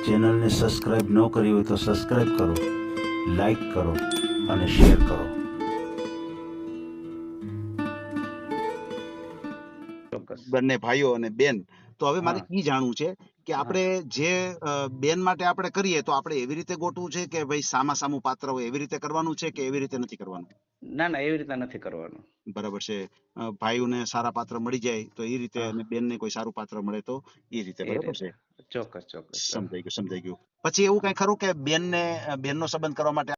ચેનલને સબસ્ક્રાઇબ ન કરી હોય તો સબસ્ક્રાઇબ કરો, લાઈક કરો અને શેર કરો. બંને ભાઈઓ અને બેન. તો હવે મારે ઈ જાણવું છે કે આપણે જે બેન માટે આપણે કરીએ તો આપણે એવી રીતે ગોઠવું છે કે ભાઈ સામા સામું પાત્ર હોય એવી રીતે કરવાનું છે કે એવી રીતે નથી કરવાનું? ના ના એવી રીતના નથી કરવાનું. બરાબર છે. ભાઈઓને સારા પાત્ર મળી જાય તો એ રીતે અને બેનને કોઈ સારું પાત્ર મળે તો એ રીતે. એ બરાબર છે. રીતે ચોક્કસ ચોક્કસ સમજાઈ ગયું. પછી એવું કઈ ખરું કે બેનનો સંબંધ કરવા માટે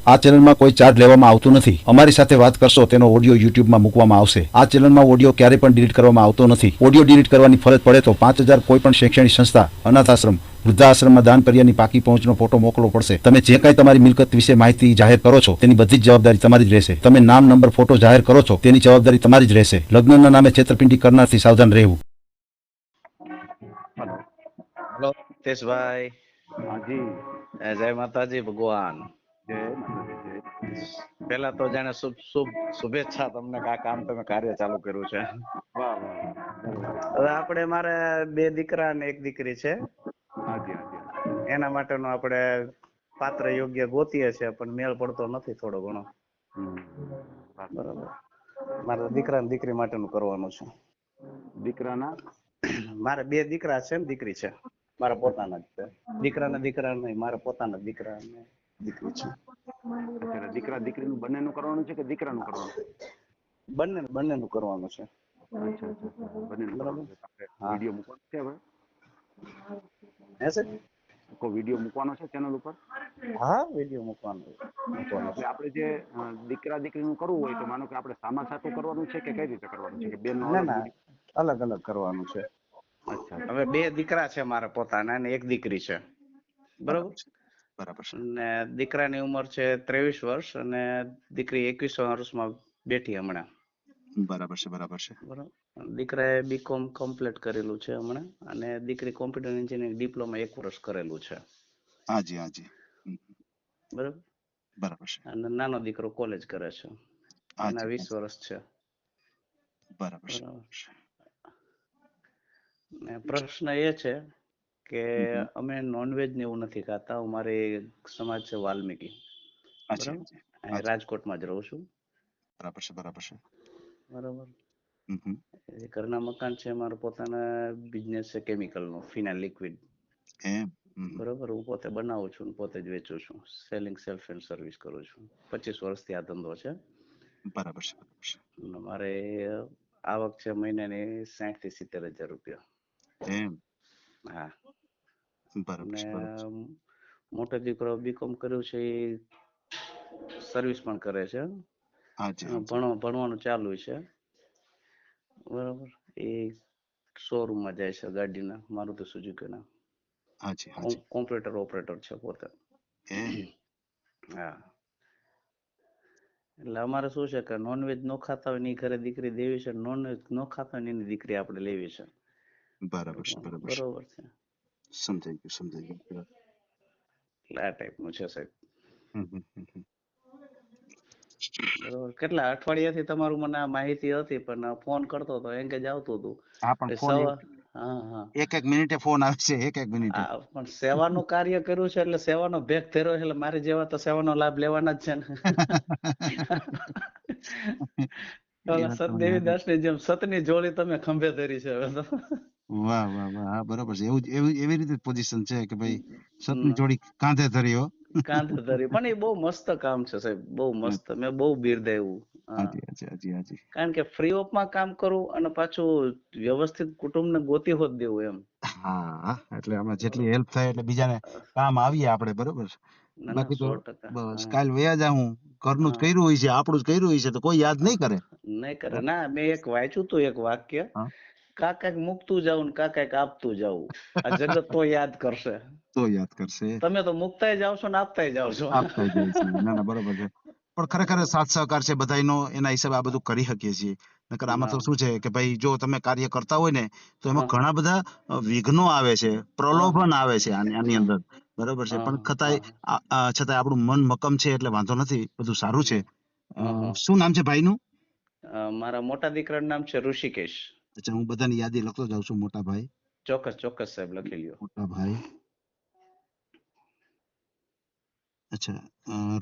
આ ચેનલમાં કોઈ ચાર્જ લેવામાં આવતો નથી. અમારી સાથે વાત કરશો તેનો ઓડિયો યુટ્યુબમાં મૂકવામાં આવશે. આ ચેનલમાં ઓડિયો ક્યારેય પણ ડિલીટ કરવામાં આવતો નથી. ઓડિયો ડિલીટ કરવાની ફરજ પડે તો 5,000 કોઈ પણ શૈક્ષણિક સંસ્થા, અનાથ આશ્રમ, વૃદ્ધાશ્રમમાં દાન કર્યાની પાકી પહોંચનો ફોટો મોકલવો પડશે. તમે જે કાંઈ તમારી મિલકત વિશે માહિતી જાહેર કરો છો તેની બધી જ જવાબદારી તમારી જ રહેશે. તમે નામ, નંબર, ફોટો જાહેર કરો છો તેની જવાબદારી તમારી જ રહેશે. લગ્નના નામે છેતરપિંડી કરનારથી સાવધાન રહેવું. હેલો તેજભાઈ. હાજી. જય માતાજી ભગવાન. પેલા તો જાણે શુભેચ્છા તમને કે આ કામ તમે કાર્ય ચાલુ કર્યું છે. હવે આપણે મારે 2 દીકરા અને 1 દીકરી છે. એના માટેનો આપણે પાત્ર યોગ્ય ગોતીએ છે પણ મેળ પડતો નથી થોડો ઘણો. બરાબર. મારે દીકરા અને દીકરી માટેનું કરવાનું છે. દીકરાના મારે 2 દીકરા છે ને દીકરી છે. મારા પોતાના જ છે. દીકરા નહીં, મારા પોતાના દીકરા અને દીકરી છે. દીકરા દીકરીનું બંનેનું કરવાનું છે કે દીકરાનું કરવાનું છે? બંનેનું કરવાનું છે. વિડીયો મૂકવાનો છે હવે? હે સર? કોઈ વિડીયો મૂકવાનો છે ચેનલ ઉપર? હા, વિડીયો મૂકવાનો એટલે આપણે જે દીકરા દીકરીનું કરવું હોય તો માનો કે આપણે સામા સાતું કરવાનું છે કે કઈ રીતે કરવાનું છે કે બેન? ના અલગ અલગ કરવાનું છે. અચ્છા. હવે 2 દીકરા છે મારા પોતાના અને 1 દીકરી છે. બરાબર છે. અને દીકરાની ઉંમર છે 23 વર્ષ અને દીકરી 21 વર્ષમાં બેઠી હમણાં. બરાબર છે. બરાબર. દીકરાએ બીકોમ કમ્પ્લીટ કરેલું છે હમણાં અને દીકરી કોમ્પ્યુટર એન્જિનિયરિંગ ડિપ્લોમા 1 વર્ષ કરેલું છે. હાજી. બરાબર છે. અને નાનો દીકરો કોલેજ કરે છે. એના 20 વર્ષ છે. બરાબર છે. પ્રશ્ન એ છે કે અમે નોનવેજ ને એવું નથી ખાતા. અમારી સમાજ છે વાલ્મીકી. બરાબર. રાજકોટમાં જ રહું છું. બરાબર છે. બરાબર. ઘરના મકાન છે, મારા પોતાના બિઝનેસ છે કેમિકલ નો, ફિનાઇલ લિક્વિડ. બરાબર. હું પોતે બનાવું છું, પોતે જ વેચું છું. સેલિંગ સેલ્ફ એન્ડ સર્વિસ કરું છું. 25 વર્ષથી આ ધંધો છે. બરાબર છે. મારે આવક છે મહિનાની 60 થી 70,000 રૂપિયા. હા. બરાબર. મોટો દીકરો બીકોમ કર્યું છે, એ સર્વિસ પણ કરે છે. ભણવાનું ચાલુ છે. બરાબર. એ શોરૂમ માં જાય છે ગાડીના, મારુતિ સુઝુકી ના. કોમ્પ્યુટર ઓપરેટર છે પોતે. હા. એટલે અમારે શું છે કે નોનવેજ નો ખાતા હોય ની ઘરે દીકરી દેવી છે, નોનવેજ નો ખાતા હોય એની દીકરી આપણે લેવી છે. બરાબર છે. સમજાઈ ગયું. આ ટાઈપ નું છે સાહેબ. બરોબર. કેટલા અઠવાડિયાથી તમારું મને આ માહિતી હતી પણ ફોન કરતો હતો, એંગેજ આવતું હતું. એક મિનિટે ફોન આવે છે. એક મિનિટે. પણ સેવાનું કાર્ય કર્યું છે એટલે સેવાનો ભેગ થયો એટલે મારી જેવા તો સેવાનો લાભ લેવાના જ છે ને. સતદેવીદાસ ની જેમ સતની જોડી તમે ખંભે ધરી છે હવે તો. વાહ. હા, બરોબર છે. એવી રીતે પોઝિશન છે કે ભાઈ સતની જોડી કાંધે ધર્યો. પણ એ બહુ મસ્ત કામ છે સાહેબ, બહુ મસ્ત. મેં બહુ બિરદાવ્યું. હાજી. કારણ કે ફ્રી ઓફ માં કામ કરું અને પાછું વ્યવસ્થિત કુટુંબ ને ગોતી હોત દેવું એમ. હા, એટલે આમાં જેટલી હેલ્પ થાય એટલે બીજાને કામ આવીએ આપણે. બરોબર. બાકી તો બસ કાલ વયા જાઉં. ઘરનું જ કર્યું હોય છે, આપણું જ કર્યું હોય છે તો કોઈ યાદ નહીં કરે. ના, મેં એક વાંચ્યું તું એક વાક્ય, કાંઈક મૂકતું જાવું ને કાંઈક આપતું જાવું, આ જગત તો યાદ કરશે. તમે તો મુકતાય જાવ છો ને આપતાય જાવ છો. ના, બરોબર છે. પણ ખરેખર સાથ સહકાર છે બધાયનો, એના હિસાબે આ બધું કરી શકીએ છીએ. નકર આમાં તો શું છે કે ભાઈ જો તમે કાર્ય કરતા હોય ને તો એમાં ઘણા બધા વિઘ્નો આવે છે, પ્રલોભન આવે છે આની અંદર. બરોબર છે. પણ છતાંય આપણું મન મક્કમ છે એટલે વાંધો નથી, બધું સારું છે. શું નામ છે ભાઈનું? મારા મોટા દીકરાનું નામ છે ઋષિકેશ. અચ્છા, હું બધાની યાદી લખતો જાઉં છું. મોટા ભાઈ ચોક્કસ ચોક્કસ સાહેબ લખી લ્યો. મોટા ભાઈ અચ્છા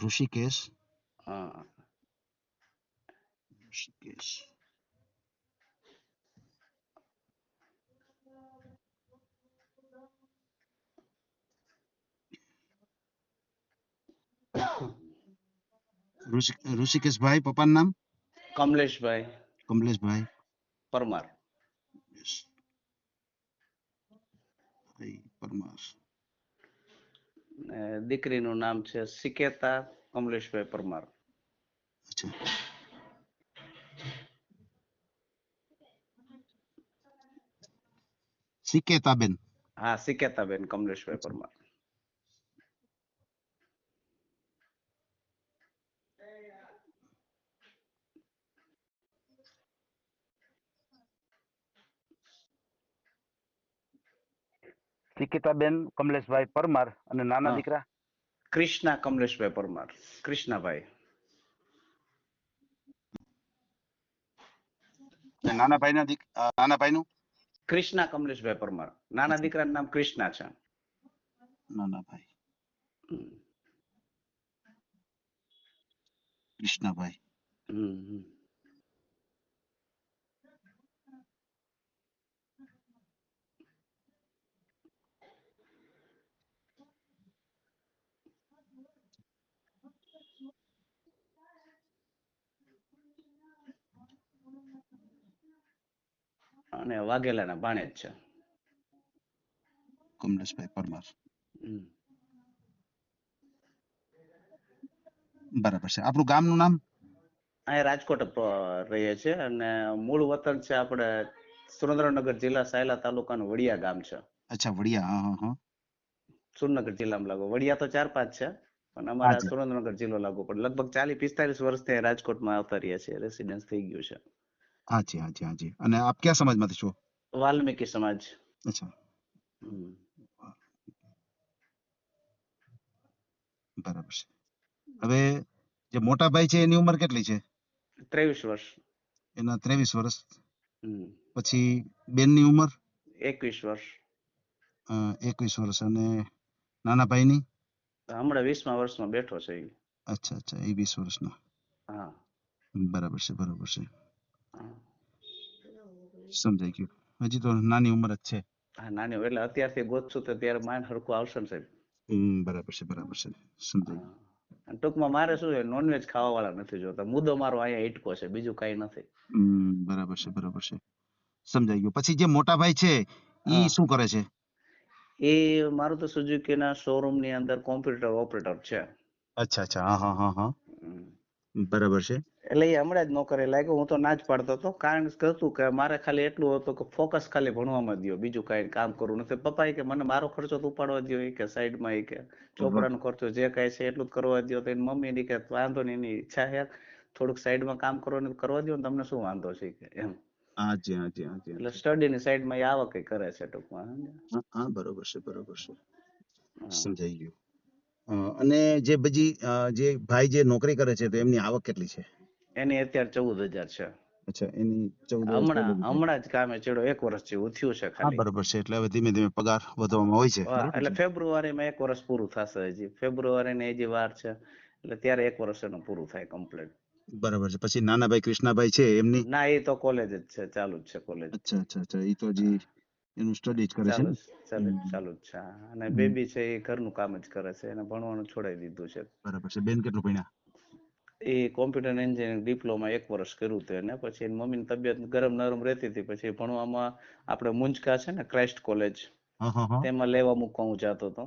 ઋષિકેશ હા ઋષિકેશ ઋષિકેશભાઈ પપ્પાનું નામ કમલેશભાઈ કમલેશભાઈ પરમાર. ભાઈ પરમાર ને દીકરીનું નામ છે સિકેતા કમલેશભાઈ પરમાર. અચ્છા સિકેતાબેન હા સિકેતાબેન કમલેશભાઈ પરમાર. સિકિતાબેન કમલેશભાઈ પરમાર અને નાના હા. દીકરા કૃષ્ણા કમલેશભાઈ પરમાર. કૃષ્ણાભાઈ. નાના ભાઈનું કૃષ્ણા કમલેશભાઈ પરમાર. નાના દીકરાનું નામ કૃષ્ણા છે. નાના ભાઈ હમ. કૃષ્ણભાઈ હમ. અને વાઘેલાના ભાણેજ છે. કમલેશભાઈ પરમાર હમ. બરાબર છે. આપણું ગામનું નામ અહીંયા રાજકોટ રહીએ છીએ અને મૂળ વતન છે આપણે સુરેન્દ્રનગર જિલ્લા સાયલા તાલુકાનું વડિયા ગામ છે. અચ્છા વડિયા હા હા સુરેન્દ્રનગર જિલ્લામાં લાગુ. વડિયા તો 4-5 છે પણ અમારા હાજી. સુરેન્દ્રનગર જિલ્લો લાગુ પડે. લગભગ 40-45 વર્ષથી રાજકોટમાં આવતા રહ્યા છે. રેસિડેન્સ થઈ ગયું છે. હાજી હાજી હાજી અને આપ ક્યાં સમાજમાંથી છો વાલ્મીકી સમાજ. અચ્છા હમ. બરાબર છે. હવે જે મોટા ભાઈ છે એની ઉંમર કેટલી છે 23 વર્ષ. એના 23 વર્ષ હમ. પછી બેનની ઉંમર 21 વર્ષ. 21 વર્ષ અને નાના ભાઈની હમણાં 20મા વર્ષમાં બેઠો છે ઈ. અચ્છા અચ્છા એ 20 વર્ષના હા બરાબર છે બરાબર છે હા. સમજાઈ ગયું. હજી તો નાની ઉંમર જ છે. હા નાની એટલે અત્યારથી ગોતશું તો ત્યારે માન હરખું આવશે ને સાહેબ. બરાબર છે સમજાઈ ગયું. અને ટૂંકમાં મારે શું છે નોનવેજ ખાવા વાળા નથી જોતા. મુદ્દો મારો અહીંયા ઈટકો છે બીજું કઈ નથી. બરાબર છે સમજાઈ ગયું. પછી જે મોટા ભાઈ છે ઈ હા. શું કરે છે એ મારું તો સુઝુકી ના શોરૂમ ની અંદર કોમ્પ્યુટર ઓપરેટર છે. અચ્છા અચ્છા હા હા હા હમ. બરાબર છે એટલે એ હમણાં જ નોકરી લાગ્યો. હું તો ના જ પાડતો હતો કારણ કે હતું કે મારે ખાલી એટલું હતું કે ફોકસ ખાલી ભણવામાં દો બીજું કઈ કામ કરવું નથી. પપ્પા કે મને મારો ખર્ચો તો ઉપાડવા દો કે સાઈડમાં કે ચોપડાનો ખર્ચો જે કઈ છે એટલું જ કરવા દો. તો એની મમ્મી ની કે વાંધો નહીં એની ઈચ્છા છે થોડુંક સાઈડમાં કામ કરવાનું કરવા દો ને તમને શું વાંધો છે કે એમ. હાજી હાજી હાજી એટલે સ્ટડી ની સાઈડમાં એ આવક કરે છે ટૂંકમાં. હા બરોબર છે હા. સમજાઈ ગયું. અને જે બીજી જે ભાઈ જે નોકરી કરે છે તો એમની આવક કેટલી છે એની અત્યારે 14,000 છે. અચ્છા એની 14 હમણાં જ કામે ચડ્યો 1 વર્ષ જેવું થયું છે હા ખાલી. બરોબર છે એટલે હવે ધીમે ધીમે પગાર વધવામાં હોય છે હા, બરોબર એટલે છે ફેબ્રુઆરીમાં 1 વર્ષ પૂરું થશે હજી. ફેબ્રુઆરી ને હજી વાર છે એટલે ત્યારે 1 વર્ષ એનું પૂરું થાય કમ્પ્લીટ. બરાબર છે. પછી નાના ભાઈ કૃષ્ણાભાઈ છે એમની ના એ તો કોલેજ જ છે ચાલુ જ છે કોલેજ. અચ્છા એ તો હજી એનું સ્ટડી જ કરે છે ને ચાલુ જ છે. અને હમ. બેબી છે એ ઘરનું કામ જ કરે છે. એને ભણવાનું છોડાઈ દીધું છે. બરાબર છે. બેન કેટલું ભણ્યા એ કોમ્પ્યુટર એન્જિનિયરિંગ ડિપ્લોમા 1 વર્ષ કર્યું હતું એને. પછી એની મમ્મીની તબિયત ગરમ નરમ રહેતી હતી. પછી ભણવામાં આપણે મુંજકા છે ને ક્રાઇસ્ટ કોલેજ હા તેમાં લેવા મૂકવા હું જતો હતો.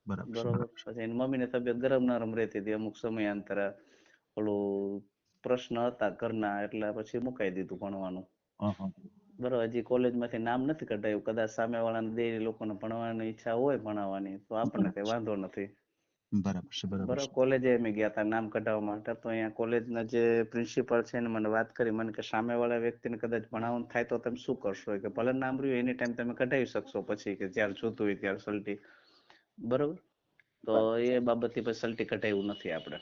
બરાબર છે બરોબર. પછી એની મમ્મીની તબિયત ગરમ નરમ રહેતી હતી. અમુક સમયાંતરે ઓલું પ્રશ્ન હતા ઘરના એટલે પછી મુકાઈ દીધું ભણવાનું. હા બરોબર. હજી કોલેજમાંથી નામ નથી કઢાયું. કદાચ સામેવાળાને દે લોકોને ભણવાની ઈચ્છા હોય ભણાવવાની તો આપણને કઈ વાંધો નથી. બરાબર છે બરોબર. કોલેજે અમે ગયા હતા નામ કઢાવવા માટે. તો અહીંયા કોલેજના જે પ્રિન્સિપાલ છે એને મને વાત કરી. મને કે સામેવાળા વ્યક્તિને કદાચ ભણાવવાનું થાય તો તમે શું કરશો કે ભલે નામ રહ્યું એની ટાઈમ તમે કઢાવી શકશો પછી કે જ્યારે જોતું હોય ત્યારે સલટી. બરોબર. તો એ બાબતથી પછી સલટી કઢાવ્યું નથી આપણે.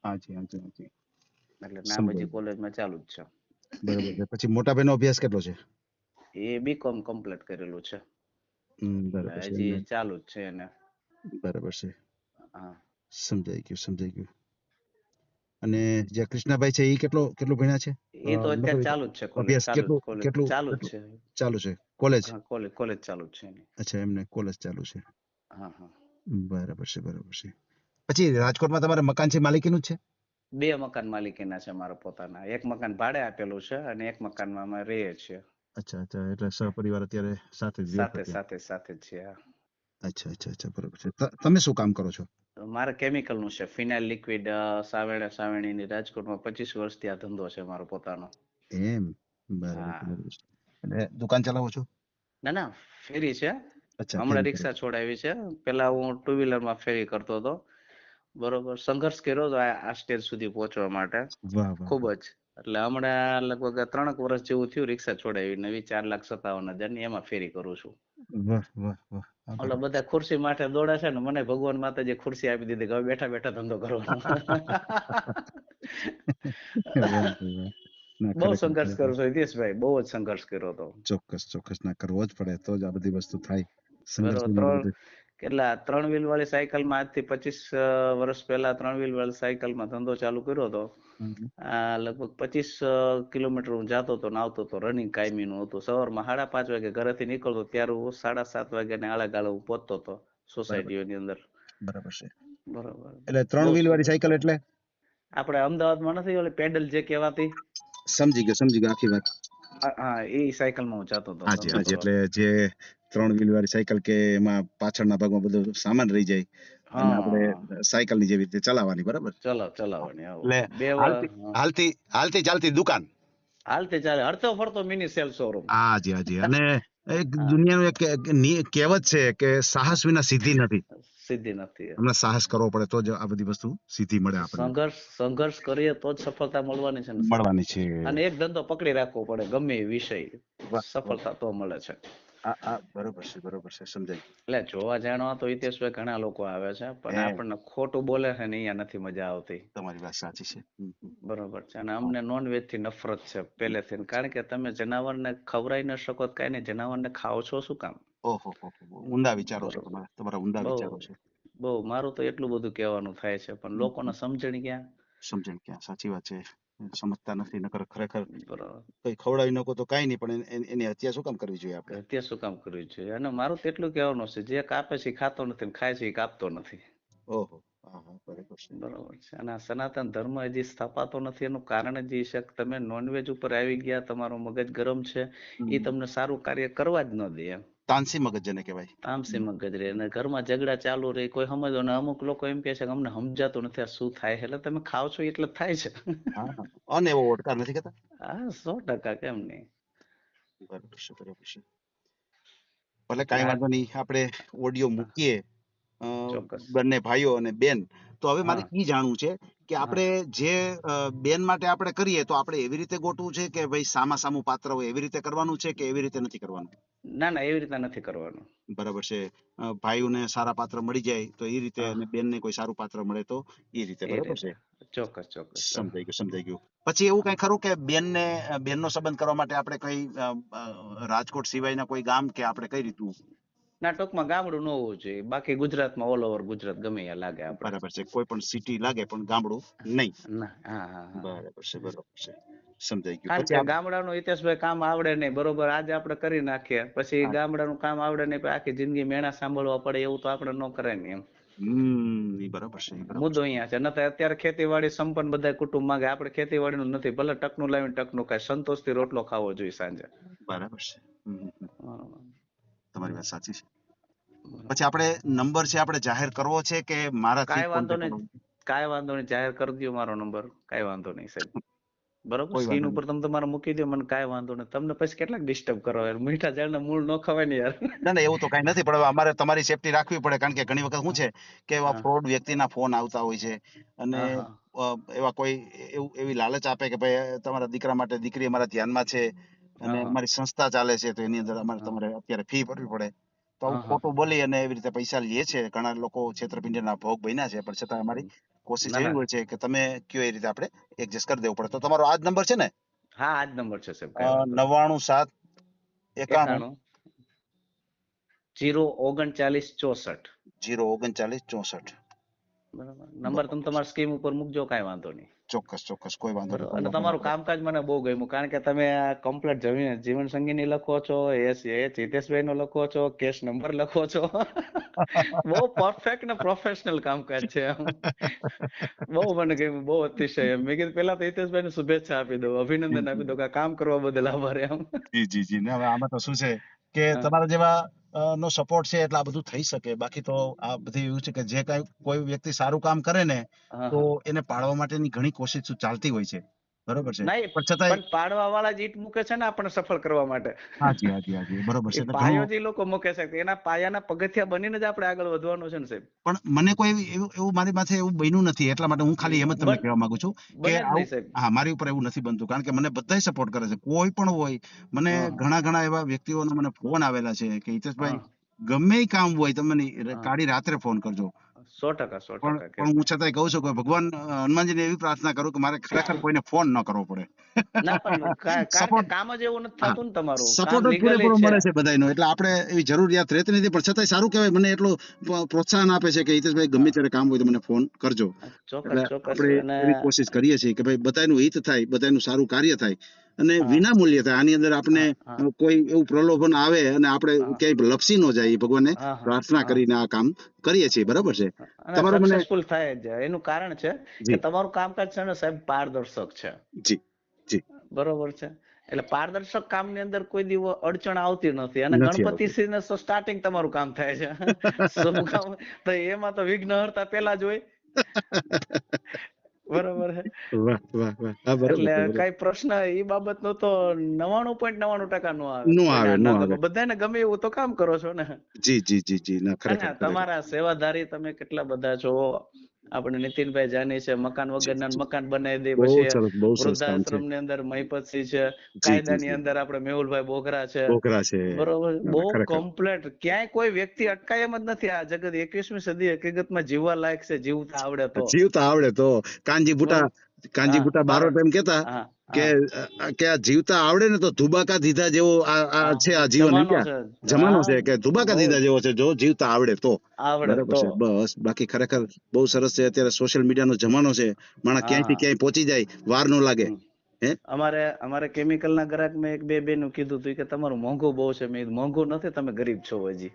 હાજી એટલે નામ હજી સમજાઈ કોલેજમાં ચાલુ જ છે. બરાબર છે. પછી મોટા ભાઈનો અભ્યાસ કેટલો છે એ બીકોમ કમ્પ્લીટ કરેલું છે બરાબર એટલે છે. હજી અને ચાલુ જ છે એને. બરાબર છે, હા સમજાઈ ગયું, સમજાઈ ગયું. અને જે કૃષ્ણાભાઈ છે એ કેટલું ભણ્યા છે? એ તો અત્યારે મતલબ ચાલુ જ છે કોલેજ, અભ્યાસ ચાલુ કેટલું કોલેજ કેટલું ચાલુ જ કેટલું છે. ચાલુ છે? કોલેજ? હા કોલેજ કોલેજ ચાલુ જ છે એની. અચ્છા, એમને કોલેજ ચાલુ છે. હા હા. બરાબર છે, બરાબર છે. પછી રાજકોટમાં તમારે મકાન છે, માલિકીનું જ છે? 2 મકાન માલિકીના છે મારા પોતાના. એક મકાન ભાડે આપેલું છે અને એક મકાનમાં અમે રહીએ છીએ. અચ્છા, અચ્છા, એટલે સહપરિવાર અત્યારે સાથે જ રહો છો સાથે ત્યાં? સાથે સાથે જ છે. હા. અચ્છા, અચ્છા, અચ્છા, બરાબર છે. તમે શું કામ કરો છો? મારે કેમિકલ નું છે, ફિનાઇલ લિક્વિડ સાવેણીની. રાજકોટમાં 25 વર્ષથી આ ધંધો છે મારો પોતાનો. એમ, બરાબર છે, હા. બરાબર છે. એટલે દુકાન ચલાવો છો? ના ના, ફેરી છે. અચ્છા, હમણાં ફેરી કરો રિક્ષા છો. છોડાવી છે. પેલા હું 2 વ્હીલર માં ફેરી કરતો હતો. બરોબર, સંઘર્ષ કર્યો હતો આ સ્ટેજ સુધી પહોંચવા માટે. વાહ, વાહ, ખૂબ વાહ, જ. એટલે હમણાં લગભગ 3 વર્ષ જેવું થયું રિક્ષા છોડાવી, નવી 4,57,000 ની એમાં ફેરી કરું છું. વાહ, વાહ, વાહ. હા, ઓલા બરાબર બધા ખુરશી માટે દોડે છે ને, મને ભગવાન માતાજી ખુરશી આપી દીધી કે હવે બેઠા બેઠા ધંધો કરવાનો. છે. વાહ, વાહ. ના, બહુ ખરેખર, સંઘર્ષ ખરેખર. કર્યો છે હિતેશભાઈ, બહુ જ સંઘર્ષ કર્યો હતો. ચોક્કસ, ચોક્કસ. ના, કરવો જ પડે તો જ આ બધી વસ્તુ થાય. સંઘર્ષ બરોબર, વગર બધું. કેટલા 3 વ્હીલ વાળી સાયકલમાં આજથી 25 વર્ષ પહેલા 3 વ્હીલ વાળી સાયકલમાં ધંધો ચાલુ કર્યો હતો. હમ, હમ. આ લગભગ 25 કિલોમીટર હું જાતો હતો ને આવતો હતો, રનિંગ કાયમી નું હતું. સવારમાં 5:30 વાગે ઘરેથી નીકળતો, ત્યારે હું 7:30 વાગ્યાને આળે ગાળે હું પહોંચતો હતો બરાબર, સોસાયટીઓની અંદર. બરાબર છે. બરોબર, એટલે બહુ 3 વ્હીલ વાળી સંઘર્ષ. સાયકલ એટલે? આપણે અમદાવાદમાં નથી ઓલી પેડલ જે કહેવાતી? સમજી ગયો આખી વાત. હા, એ સાયકલમાં હું જાતો હતો હાજી, ધંધો હાજી. કરવા. એટલે જે 3 વ્હીલ વાળી સાયકલ કે એમાં પાછળના ભાગમાં બધો સામાન રહી જાય અને આપણે હા, સાયકલની જેવી રીતે ચલાવવાની, બરાબર? ચલાવવાની. આવો એટલે બે હાલતી ચાલતી દુકાન. હાલતે ચાલે, હરતો ફરતો મિની સેલ શોરૂમ. હાજી, હાજી. અને એક હા, દુનિયાનું એક કહેવત છે કે સાહસ વિના સિદ્ધિ નથી. સિદ્ધિ નથી. હમણાં સાહસ કરવો પડે તો જ આ બધી વસ્તુ સિદ્ધિ મળે આપણને. સંઘર્ષ કરીએ તો જ સફળતા મળવાની છે ને સાહેબ. મળવાની છે. અને એક ધંધો પકડી રાખવો પડે, ગમે એ વિષય, વાહ, વાહ. સફળતા તો મળે છે. બરોબર છે, બરોબર છે, સમજાય. એટલે જોવા જાણવા તો હિતેશભાઈ ઘણા લોકો આવે છે, પણ હે, આપણને ખોટું બોલે છે ને અહીંયા નથી મજા આવતી. તમારી વાત સાચી છે. હમ, હમ. બરોબર છે. અને અમને નોનવેજ થી નફરત છે પહેલેથી. કારણ કે તમે જનાવરને ખવડાવી ન શકો તો કઈ નહીં, જનાવરને ખાઓ છો શું કામ? ઓહો હો હો. ઊંડા વિચારો છે બરોબર. તમારા ઊંડા બહુ વિચારો છે. મારું તો એટલું બધું કહેવાનું થાય છે, પણ હમ, લોકોને હમ. સમજણ ક્યાં? સમજણ ક્યાં, સાચી વાત છે. સમજતા નથી, નકર ખરેખર બરોબર. કઈ ખવડાવી નાખો તો કાંઈ નહીં, પણ એની હત્યા શું કામ કરવી જોઈએ આપણે? હત્યા શું કામ કરવી જોઈએ? અને મારું તો એટલું કહેવાનું છે, જે કાપે છે એ ખાતો નથી ને ખાય છે એ કાપતો નથી. ઓહો. હા, હા, બરાબર છે. બરોબર છે. અને આ સનાતન ધર્મ હજી સ્થાપાતો નથી, એનું કારણ જ એ છે કે તમે નોનવેજ ઉપર આવી ગયા, તમારું મગજ ગરમ છે, એ હમ. તમને સારું કાર્ય કરવા જ ન દે એમ. તામસી મગજ જેને કહેવાય. તામસી મગજ રે, અને ઘરમાં ઝઘડા ચાલુ રહે, કોઈ સમજો ને. અમુક લોકો એમ કહે છે કે અમને સમજાતું નથી આ શું થાય છે. એટલે તમે ખાવ છો એટલે જ થાય છે. હા, હા. અને એવો ઓડકાર નથી કહેતા. હા, 100% કેમ નહીં. બરાબર છે, બરાબર છે. ભલે એટલે કાંઈ વાંધો નહીં, આપણે ઓડિયો મૂકીએ ચોક્કસ. બંને ભાઈઓ અને બેન. તો હવે મારે હા, ઈ જાણવું છે કે હા. આપણે જે બેન માટે આપણે કરીએ તો આપણે એવી રીતે ગોતવું છે કે ભાઈ સામું પાત્ર હોય એવી રીતે કરવાનું છે કે એવી રીતે નથી કરવાનું? ના ના, એવી રીતના નથી કરવાનું. બરાબર છે. ભાઈઓને સારા પાત્ર મળી જાય તો એ રીતે, હા, અને બેનને કોઈ સારું પાત્ર મળે તો એ રીતે, એ બરાબર રીતે. છે? ચોક્કસ ચોક્કસ. હા, સમજાઈ ગયું, સમજાઈ ગયું. પછી એવું કઈ ખરું કે બેનનો સંબંધ કરવા માટે આપણે કઈ રાજકોટ સિવાયના કોઈ ગામ કે આપણે કઈ રીતનું? ના, ટૂંકમાં ગામડું ન હોવું જોઈએ. બાકી ગુજરાતમાં ઓલ ઓવર ગુજરાત ગમે ત્યાં લાગે આપણે. બરાબર છે. કોઈ પણ સિટી લાગે પણ ગામડું નહીં. ના, હા હા હા. બરાબર છે, બરાબર છે. સમજાઈ ગયું. કારણ પછી કે ગામડાનું હિતેશભાઈ કામ આવડે નહીં, બરોબર. આજે આપણે કરી નાખીએ, પછી હા. ગામડાનું કામ આવડે નહીં, પછી આખી જિંદગી મેણા સાંભળવા પડે, એવું તો આપણે ન કરાય ને એમ. ઈ બરાબર છે, ઈ બરાબર મુદ્દો છે. અહીંયા છે. નતર અત્યારે ખેતીવાડી સંપન્ન બધા કુટુંબ માંગે, આપણે ખેતીવાડીનું નથી. ભલે ટકનું લાવીને ટકનું ખાય, સંતોષથી રોટલો ખાવો જોઈએ સાંજે. બરાબર છે. હમ. બરોબર. તમારી વાત સાચી છે. બરોબર. પછી આપણે નંબર છે આપણે જાહેર કરવો છે કે મારાથી કાંઈ વાંધો કોન્ટેક્ટ નહીં, કરવો? કાંઈ વાંધો નહીં. જાહેર કરી દો મારો નંબર, કાંઈ વાંધો નહીં સાહેબ. બરોબર, કોઈ સ્ક્રીન વાંધો ઉપર નહીં. તમે તમારે મૂકી દો, મને કાંઈ વાંધો નહીં. તમને પછી કેટલાક ડિસ્ટર્બ કરો યાર, મીઠા ઝાડના મૂળ ન ખવાય ને યાર. ના, ના, એવું તો કઈ નથી, પણ હવે અમારે તમારી સેફટી રાખવી પડે, કારણ કે ઘણી વખત શું છે કે એવા હા ફ્રોડ વ્યક્તિના ફોન આવતા હોય છે અને હા હા એવા કોઈ એવી લાલચ આપે કે ભાઈ તમારા દીકરા માટે દીકરી અમારા ધ્યાનમાં છે અને હા અમારી સંસ્થા ચાલે છે, તો એની અંદર હા તમારે અત્યારે ફી ભરવી પડે, તો આવું હા હા ખોટું બોલી અને એવી રીતે પૈસા લે છે. ઘણા લોકો છેતરપિંડીના ભોગ બન્યા છે, પણ છતાં અમારી કોશિશ ના એવી ના, હોય છે કે તમે કયો એ રીતે આપણે એડજસ્ટ કરી દેવું પડે. તો તમારો આ જ નંબર છે ને? હા, આ જ નંબર છે સાહેબ, કાંઈ વાંધો નહીં. 99 91 03964. 03964. બરાબર, નંબર તમે તમારા સ્કીમ ઉપર મૂકજો, કાંઈ વાંધો નહીં. ચોક્કસ ચોક્કસ, કોઈ વાંધો બરાબર, નહીં. અને તમારું કામકાજ મને બહુ ગમ્યું, કારણ કે તમે આ કમ્પ્લીટ જીવન સંગીની લખો છો, હિતેશભાઈ નો લખો છો, કેસ નંબર લખો છો. બહુ પરફેક્ટ ને પ્રોફેશનલ કામકાજ છે. બહુ મને ગમ્યું, બહુ અતિશય. મેં કીધું પેલા તો હિતેશભાઈ ને શુભેચ્છા આપી દઉં, અભિનંદન આપી દઉં કે આ કામ કરવા બદલ આભાર એમ. જી ને હવે આમાં તો શું છે કે હા. તમારા જેવા નો સપોર્ટ છે એટલે આ બધું થઈ શકે. બાકી તો આ બધી એવું છે કે જે કાંઈ કોઈ વ્યક્તિ સારું કામ કરે ને હા, તો હા. એને પાડવા માટેની ઘણી કોશિશો ચાલતી હોય છે, બરોબર છે, નહીં, પણ છતાંય પણ પાડવા વાળા જ ઈંટ મૂકે છે ને આપણને સફળ કરવા માટે. હાજી બરોબર છે. એ એટલે પાયો ઘણું જે લોકો મૂકે છે, એના પાયાના પગથિયા બનીને જ આપણે આગળ વધવાનું છે ને સાહેબ. પણ મને કોઈ એવું મારી પાસે એવું બન્યું નથી, એટલા માટે હું ખાલી એમ જ તમને બન- કહેવા માંગુ છું કે બને જ આવું નહીં સાહેબ. હા મારી ઉપર એવું નથી બનતું, કારણ કે મને બધાય સપોર્ટ કરે છે, કોઈ પણ હોય. મને હા. ઘણા એવા વ્યક્તિઓના મને ફોન આવેલા છે કે હિતેશભાઈ હા. ગમે ઈ કામ હોય તમે હા. કાઢી રાત્રે ફોન કરજો. 100% પણ 100% પણ હું છતાંય કહું છું કે ભગવાન હનુમાનજીને એવી પ્રાર્થના કરું કે મારે ખરેખર કોઈને ફોન ન કરવો પડે. ના, પણ કારણ કે સપોર્ટ કામ જ એવું નથી હા થતું ને તમારું. કામ સપોર્ટ જ લીગલી પૂરેપૂરો છે. મળે છે બધાયનો, એટલે આપણે એવી જરૂરિયાત રહેતી નથી. પણ છતાંય સારું કહેવાય, મને એટલું પ્રોત્સાહન આપે છે કે હિતેશભાઈ ગમે ત્યારે કામ હોય તો મને ફોન કરજો. એટલે ચોક્કસ. આપણે અને એવી કોશિશ કરીએ છીએ કે ભાઈ બધાયનું હિત થાય, બધાયનું સારું કાર્ય થાય અને હા. વિના મૂલ્યે થાય. આની અંદર આપણે હા, હા. કોઈ એવું પ્રલોભન આવે અને આપણે હા. ક્યાંય લપસી ન જાય, એ ભગવાનને હા, હા, પ્રાર્થના હા. કરીને આ કામ કરીએ છીએ, બરાબર છે. અને તમારું મને સક્સેસફુલ થાય જ. એનું કારણ છે કે જી તમારું કામકાજ છે ને સાહેબ, પારદર્શક છે. જી જી બરોબર છે. એટલે પારદર્શક કામની અંદર કોઈ દિવસ અડચણ આવતી નથી. અને નથી ગણપતિ આવતું. શ્રીને સ્ટાર્ટિંગ તમારું કામ થાય છે. શુભ કામ તો એમાં તો વિઘ્નહર્તા પેલા જ હોય. બરોબર છે. વાહ હા બરોબર એટલે છે, બરોબર. કઈ પ્રશ્ન એ બાબતનો તો 99.99% નો આવે. નો કોઈને આવે નો આવે. બધાને ગમે એવું તો કામ કરો છો ને. જી ના અને ખરેખર તમારા સેવાધારી તમે કેટલા બધા છો. આપણે નીતિનભાઈ જાની છે, મકાન જી વગરના જી મકાન બનાવી દે. બહુ પછી સરસ કામ છે. વૃદ્ધાશ્રમ ની અંદર મહિપતસિંહ છે, જી કાયદાની અંદર આપણે મેહુલભાઈ બોગરા છે. બોકરા છે. બરોબર, ના, બહુ ના, ખરેખર કમ્પ્લેટ. ક્યાંય કોઈ વ્યક્તિ અટકાય એમ જ નથી. આ જગત 21મી સદી હકીકતમાં જીવવા લાયક છે, જીવતા આવડે તો. જીવતા આવડે તો. કાનજી બરોબર. હા, બુટા બારોટ એમ કેતા હા, કે હા, કે આ જીવતા આવડે ને તો ધુબાકા દીધા જેવો આ છે આ જીવન. એમ જમાનો ક્યાં છે. જમાનો હા, છે કે ધુબાકા બહુ દીધા જેવો છે જો જીવતા આવડે તો. આવડે બરાબર તો. છે, બસ. બાકી ખરેખર બહુ સરસ છે. અત્યારે સોશિયલ મીડિયાનો જમાનો છે, માણસ હા, ક્યાંયથી હા. ક્યાંય પહોંચી જાય, વાર ન લાગે. હમ. હે અમારે કેમિકલ ના ગ્રાહક મેં એક બે બેનું કીધું હતું કે તમારું મોંઘું બહુ છે. મેં કીધું મોંઘું નથી, તમે ગરીબ છો હજી.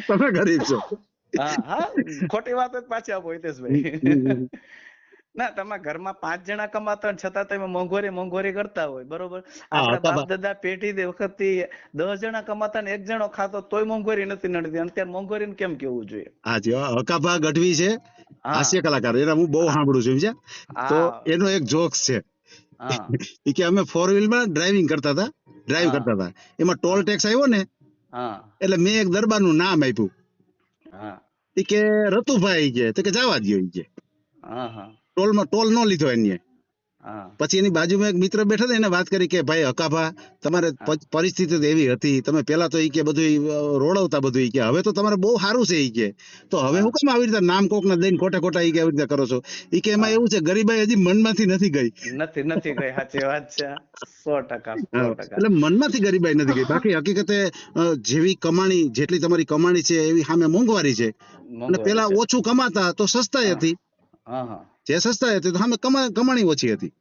તમે ગરીબ છો. હા, ખોટી વાત જ પાછી આપો હિતેશભાઈ. હમ. ના, તમારા ઘરમાં 5 જણા કમાતા હોય છતાં તમે મોંઘવારી કરતા હોય. બરોબર. હા આપડા હતા બાપ દાદા પેઢી વખતથી 10 જણા કમાતા ને 1 જણો ખાતો તોય મોંઘવારી નથી નડતી. અત્યારે મોંઘવારીને કેમ કેવું જોઈએ? હાજી હકાભા ગઢવી છે, હા, હાસ્ય કલાકાર. એના હું બહુ સાંભળું છું, સમજ્યા. તો હા, એનો એક જોક્સ છે. હા, ઈ કે અમે 4 વ્હીલ માં ડ્રાઇવ કરતા હા, હતા. એમાં ટોલ હા, ટેક્સ આવ્યો ને હા, એટલે મેં એક દરબારનું નામ આપ્યું. હા, ઈ કે રતુભાઈ ઈ કે તો કે જવા દ્યો ઈ કે હા, હા, ટોલ નો લીધો એને. હા, પછી એની બાજુમાં એક મિત્ર બેઠા હતા, એને વાત કરી કે ભાઈ હકાભા તમારે હા, પરિસ્થિતિ તો એવી હતી, તમે પેલા તો ઈ કે બધું રોડવતા બધું. ઈ કે હવે તો તમારે બહુ સારું છે. ઈ કે તો હવે હા, હું કેમ આવી રીતે નામ કોક ને દઈને ખોટા ઈ કે આવી રીતે કરો છો? ઈ કે એમાં હા. એવું છે, ગરીબાઈ હજી મનમાંથી નથી ગઈ. નથી ગઈ. સાચી વાત છે. 100%, હા, 100%. એટલે મનમાંથી ગરીબાઈ નથી ગઈ. બાકી હકીકતે જેવી કમાણી, જેટલી તમારી કમાણી છે એવી સામે મોંઘવારી છે. અને મોંઘવારી પેલા છે. ઓછું કમાતા તો સસ્તાઈ હા, હતી. હા, હા. જે સસ્તાઈ હતી તો સામે કમાણી ઓછી હતી.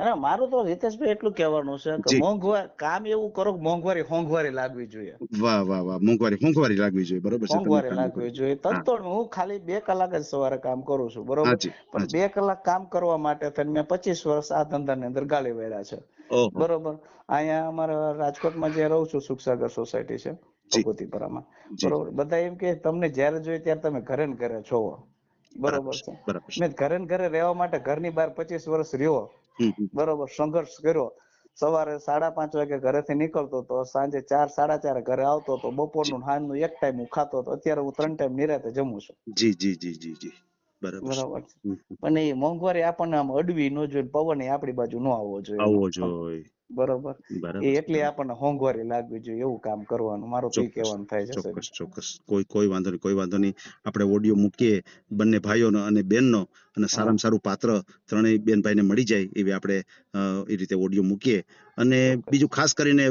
અને મારું તો હિતેશભાઈ એટલું કહેવાનું છે કે જી કામ એવું કરો કે મોંઘવારી લાગવી જોઈએ. વાહ મોંઘવારી લાગવી જોઈએ. બરોબર છે, તમે મોંઘવારી કામ લાગવી કર્યું. જોઈએ. હા તત્તો હું ખાલી 2 કલાક જ સવારે કામ કરું છું. બરોબર. હાજી પણ હાજી 2 કલાક કામ કરવા માટે થઈને મેં 25 વર્ષ આ ધંધાની અંદર ગાળી વેળ્યા છે. ઓહો બરોબર. અહીંયા અમારા રાજકોટમાં જે રહું છું, સુખસાગર સોસાયટી છે જી ભગવતીપરામાં. જી બરોબર. બધા એમ કે તમને જ્યારે જોઈએ ત્યારે તમે ઘરે ને ઘરે છો. બરોબર છે. બરાબર છે. મેં ઘરે ને ઘરે રહેવા માટે ઘરની બહાર 25 વર્ષ રહ્યો. હમ. બરોબર. સંઘર્ષ કર્યો. સવારે 5:30 વાગે ઘરેથી નીકળતો તો સાંજે 4, 4:30 ઘરે આવતો તો. બપોરનું સાંજનું એક ટાઈમ હું ખાતો હતો. અત્યારે હું 3 ટાઈમ નિરાતે જમું છું. જી બરાબર છે. બરોબર છે. હમ. પણ એ મોંઘવારી આપણને આમ અડવી ન જોઈએ. પવન આપણી બાજુ ન આવવો જોઈએ. આવવો જોઈએ. બરોબર બરાબર એ છે. એટલી આપણને હોંઘવારી લાગવી જોઈએ એવું કામ કરવાનું, મારું તો ઈ ચોક્કસ કહેવાનું થાય છે સાહેબ. ચોક્કસ કોઈ વાંધો નહીં આપણે ઓડિયો મૂકીએ બંને ભાઈઓનો અને બેનનો અને સારામાં સારું પાત્ર ત્રણેય બેન ભાઈને મળી જાય એવી આપણે એ રીતે ઓડિયો મૂકીએ. અને ચોક્કસ. બીજું ખાસ કરીને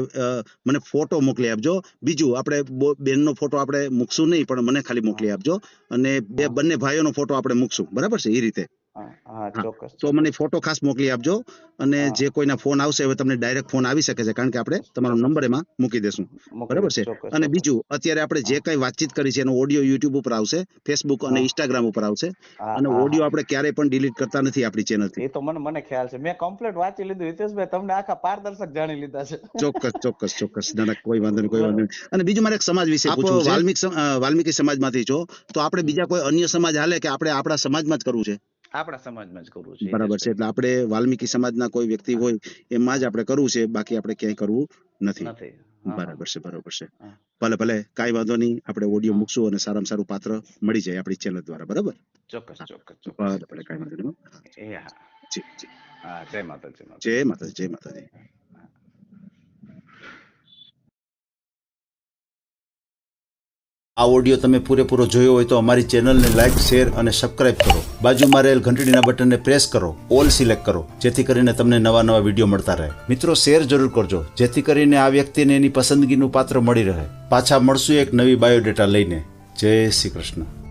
મને ફોટો મોકલી આપજો. બીજું આપણે બેનનો ફોટો આપણે મૂકશું નહીં, પણ મને ખાલી મોકલી આપજો. અને બંને ભાઈઓનો ફોટો આપણે મૂકશું, બરાબર છે? એ રીતે હા હા હા, ચોક્કસ તો મને ફોટો ખાસ મોકલી આપજો. અને જે કોઈના ફોન આવશે, હવે તમને ડાયરેક્ટ ફોન આવી શકે છે, કારણ કે આપણે તમારો નંબર એમાં મૂકી દેશું, બરાબર છે? અને બીજું, અત્યારે આપણે જે કઈ વાતચીત કરી છે એનો ઓડિયો યુટ્યુબ ઉપર આવશે, ફેસબુક અને ઇન્સ્ટાગ્રામ ઉપર આવશે. અને ઓડિયો આપણે ક્યારેય પણ ડિલીટ કરતા નથી આપણી ચેનલથી. એ તો મને ખ્યાલ છે, મેં કમ્પ્લીટ વાંચી લીધું હિતેશભાઈ, તમને આખા પારદર્શક જાણી લીધા છે. ચોક્કસ ના, કોઈ વાંધો નહીં. અને બીજું મારે એક સમાજ વિશે પૂછવું છે. વાલ્મીકી સમાજમાંથી છો, તો આપણે બીજા કોઈ અન્ય સમાજ હાલે કે આપણે આપણા સમાજમાં જ કરવું છે? આપણા સમાજમાં જ કરવું છે. બરાબર છે, એટલે આપણે વાલ્મીકી સમાજના કોઈ વ્યક્તિ હોય એમાં જ આપણે કરવું છે, બાકી આપણે ક્યાંય કરવું નથી. બરાબર છે. ભલે કાંઈ વાંધો નહીં, આપણે ઓડિયો મૂકશું અને સારામાં સારું પાત્ર મળી જાય આપણી ચેનલ દ્વારા, બરાબર? ચોક્કસ. ભલે કાંઈ વાંધો નહીં. એ હા જી. હા, જય માતાજી. જય માતાજી. આ ઓડિયો તમે પૂરેપૂરો જોયો હોય તો અમારી ચેનલને લાઇક, શેર અને સબસ્ક્રાઇબ કરો. બાજુમાં રહેલ ઘંટડીના બટનને પ્રેસ કરો, ઓલ સિલેક્ટ કરો, જેથી કરીને તમને નવા વિડીયો મળતા રહે. મિત્રો, શેર જરૂર કરજો, જેથી કરીને આ વ્યક્તિને એની પસંદગીનું પાત્ર મળી રહે. પાછા મળશું એક નવી બાયોડેટા લઈને. જય શ્રી કૃષ્ણ.